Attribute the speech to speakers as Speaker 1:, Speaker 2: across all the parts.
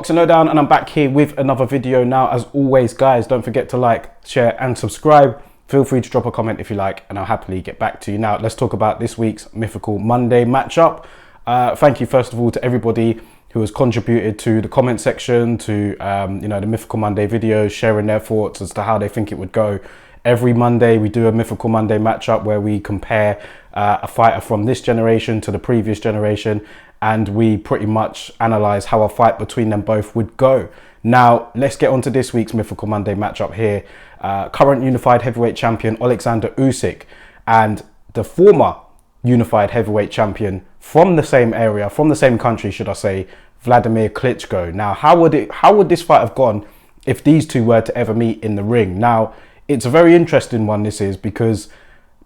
Speaker 1: Boxing Lowdown, and I'm back here with another video now. As always, guys, don't forget to like, share and subscribe. Feel free to drop a comment if you like, and I'll happily get back to you. Now, let's talk about this week's Mythical Monday matchup. Thank you, first of all, to everybody who has contributed to the comment section, to the Mythical Monday videos, sharing their thoughts as to how they think it would go. Every Monday, we do a Mythical Monday matchup where we compare a fighter from this generation to the previous generation, and we pretty much analyze how a fight between them both would go. Now, let's get on to this week's Mythical Monday matchup here. Current unified heavyweight champion Oleksandr Usyk and the former unified heavyweight champion from the same area, from the same country, should I say, Wladimir Klitschko. Now, how would this fight have gone if these two were to ever meet in the ring? Now, it's a very interesting one, this is, because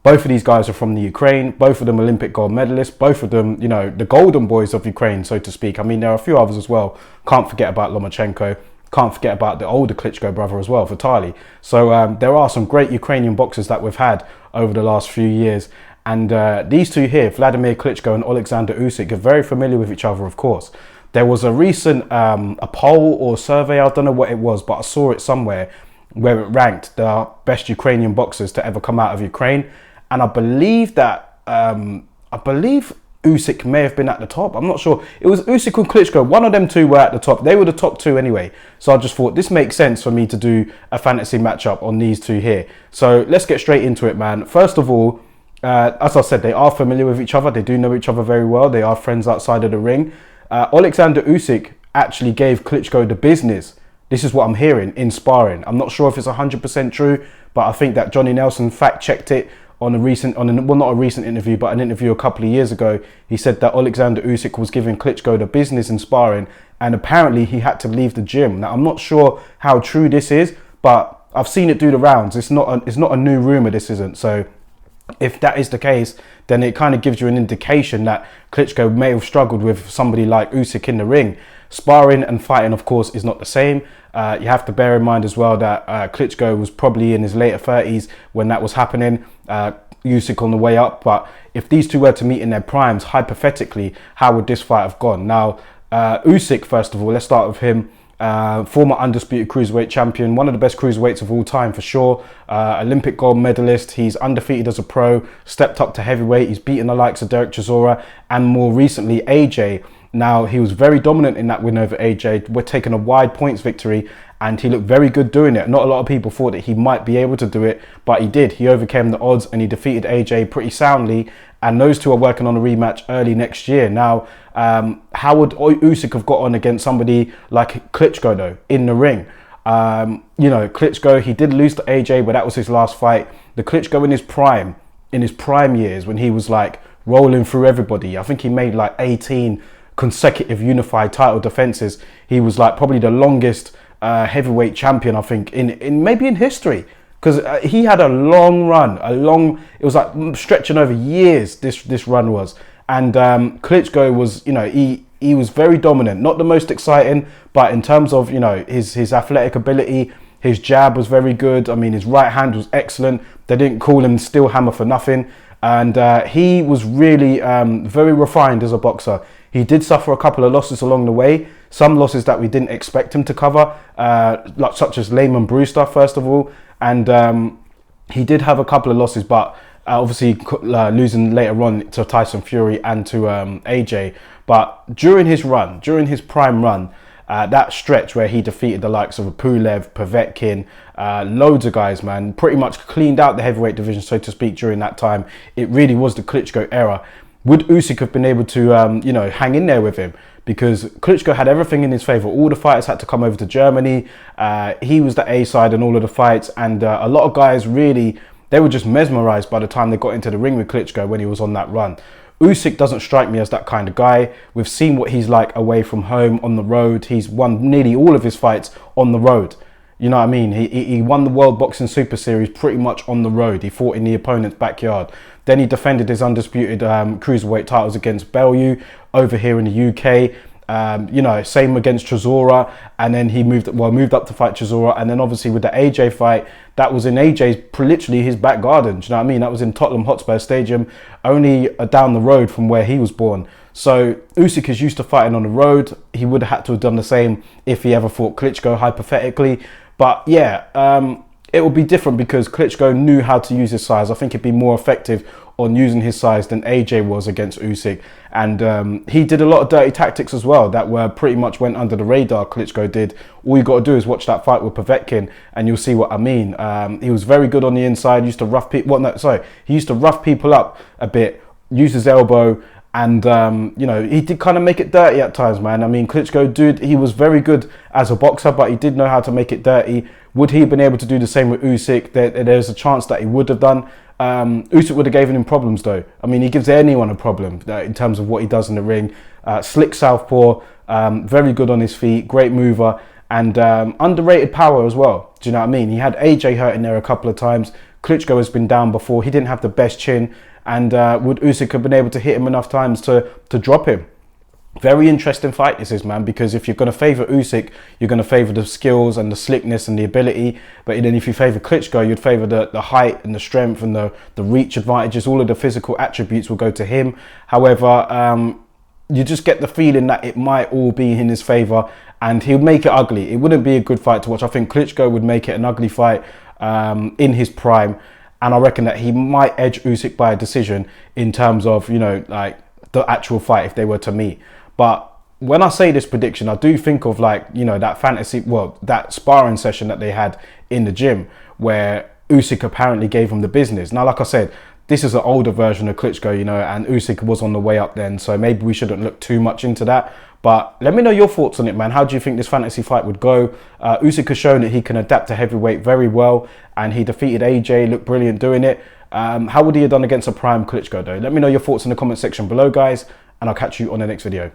Speaker 1: both of these guys are from the Ukraine, both of them Olympic gold medalists, both of them, the golden boys of Ukraine, so to speak. I mean, there are a few others as well. Can't forget about Lomachenko. Can't forget about the older Klitschko brother as well, Vitaly. So there are some great Ukrainian boxers that we've had over the last few years. And these two here, Wladimir Klitschko and Oleksandr Usyk, are very familiar with each other, of course. There was a recent a poll or survey, I don't know what it was, but I saw it somewhere, where it ranked the best Ukrainian boxers to ever come out of Ukraine. And I believe that, Usyk may have been at the top. I'm not sure. It was Usyk and Klitschko. One of them two were at the top. They were the top two anyway. So I just thought this makes sense for me to do a fantasy matchup on these two here. So let's get straight into it, man. First of all, as I said, they are familiar with each other. They do know each other very well. They are friends outside of the ring. Oleksandr Usyk actually gave Klitschko the business. This is what I'm hearing in sparring. I'm not sure if it's 100% true, but I think that Johnny Nelson fact-checked it on not a recent interview, but an interview a couple of years ago. He said that Oleksandr Usyk was giving Klitschko the business in sparring, and apparently he had to leave the gym. Now, I'm not sure how true this is, but I've seen it do the rounds. It's not a new rumor, this isn't. So if that is the case, then it kind of gives you an indication that Klitschko may have struggled with somebody like Usyk in the ring. Sparring and fighting, of course, is not the same. You have to bear in mind as well that Klitschko was probably in his later 30s when that was happening. Usyk on the way up. But if these two were to meet in their primes, hypothetically, how would this fight have gone? Now, Usyk, first of all, let's start with him. Former undisputed cruiserweight champion, one of the best cruiserweights of all time for sure. Olympic gold medalist. He's undefeated as a pro, stepped up to heavyweight. He's beaten the likes of Derek Chisora and more recently AJ. Now, he was very dominant in that win over AJ. We're taking a wide points victory, and he looked very good doing it. Not a lot of people thought that he might be able to do it, but he did. He overcame the odds and he defeated AJ pretty soundly, and those two are working on a rematch early next year. Now, how would Usyk have got on against somebody like Klitschko, though, in the ring? Klitschko, he did lose to AJ, but that was his last fight. The Klitschko in his prime years, when he was like rolling through everybody, I think he made like 18 consecutive unified title defenses. He was like probably the longest heavyweight champion, I think, in maybe in history, because he had a long run, it was like stretching over years. This run was, and Klitschko was, he was very dominant, not the most exciting, but in terms of his athletic ability, his jab was very good. I mean, his right hand was excellent. They didn't call him Steel Hammer for nothing, and he was really very refined as a boxer. He did suffer a couple of losses along the way, some losses that we didn't expect him to cover, such as Lehman Brewster, first of all. And he did have a couple of losses, but obviously losing later on to Tyson Fury and to AJ. But during his prime run, that stretch where he defeated the likes of Pulev, Povetkin, loads of guys, man, pretty much cleaned out the heavyweight division, so to speak, during that time. It really was the Klitschko era. Would Usyk have been able to, hang in there with him? Because Klitschko had everything in his favour. All the fighters had to come over to Germany. He was the A side in all of the fights. And a lot of guys really, they were just mesmerised by the time they got into the ring with Klitschko when he was on that run. Usyk doesn't strike me as that kind of guy. We've seen what he's like away from home, on the road. He's won nearly all of his fights on the road. You know what I mean? He won the World Boxing Super Series pretty much on the road. He fought in the opponent's backyard. Then he defended his undisputed cruiserweight titles against Bellew over here in the UK. You know, same against Chisora, and then he moved up to fight Chisora, and then obviously with the AJ fight, that was in AJ's literally his back garden. Do you know what I mean? That was in Tottenham Hotspur Stadium, only down the road from where he was born. So Usyk is used to fighting on the road. He would have had to have done the same if he ever fought Klitschko, hypothetically. But yeah, it would be different because Klitschko knew how to use his size. I think it'd be more effective on using his size than AJ was against Usyk. And he did a lot of dirty tactics as well that were pretty much went under the radar. Klitschko did. All you got to do is watch that fight with Povetkin and you'll see what I mean. He was very good on the inside, used to rough people. He used to rough people up a bit, use his elbow. And, you know, he did kind of make it dirty at times, man. I mean, Klitschko, dude, he was very good as a boxer, but he did know how to make it dirty. Would he have been able to do the same with Usyk? There's a chance that he would have done. Usyk would have given him problems, though. I mean, he gives anyone a problem in terms of what he does in the ring. Slick southpaw, very good on his feet, great mover, and underrated power as well. Do you know what I mean? He had AJ hurt in there a couple of times. Klitschko has been down before. He didn't have the best chin. And would Usyk have been able to hit him enough times to drop him? Very interesting fight this is, man, because if you're going to favour Usyk, you're going to favour the skills and the slickness and the ability. But then if you favour Klitschko, you'd favour the height and the strength and the reach advantages. All of the physical attributes will go to him. However, you just get the feeling that it might all be in his favour and he'll make it ugly. It wouldn't be a good fight to watch. I think Klitschko would make it an ugly fight in his prime. And I reckon that he might edge Usyk by a decision in terms of, you know, like the actual fight if they were to meet. But when I say this prediction, I do think of like, you know, that sparring session that they had in the gym where Usyk apparently gave him the business. Now, like I said, this is an older version of Klitschko, you know, and Usyk was on the way up then. So maybe we shouldn't look too much into that. But let me know your thoughts on it, man. How do you think this fantasy fight would go? Usyk has shown that he can adapt to heavyweight very well, and he defeated AJ, looked brilliant doing it. How would he have done against a prime Klitschko, though? Let me know your thoughts in the comment section below, guys, and I'll catch you on the next video.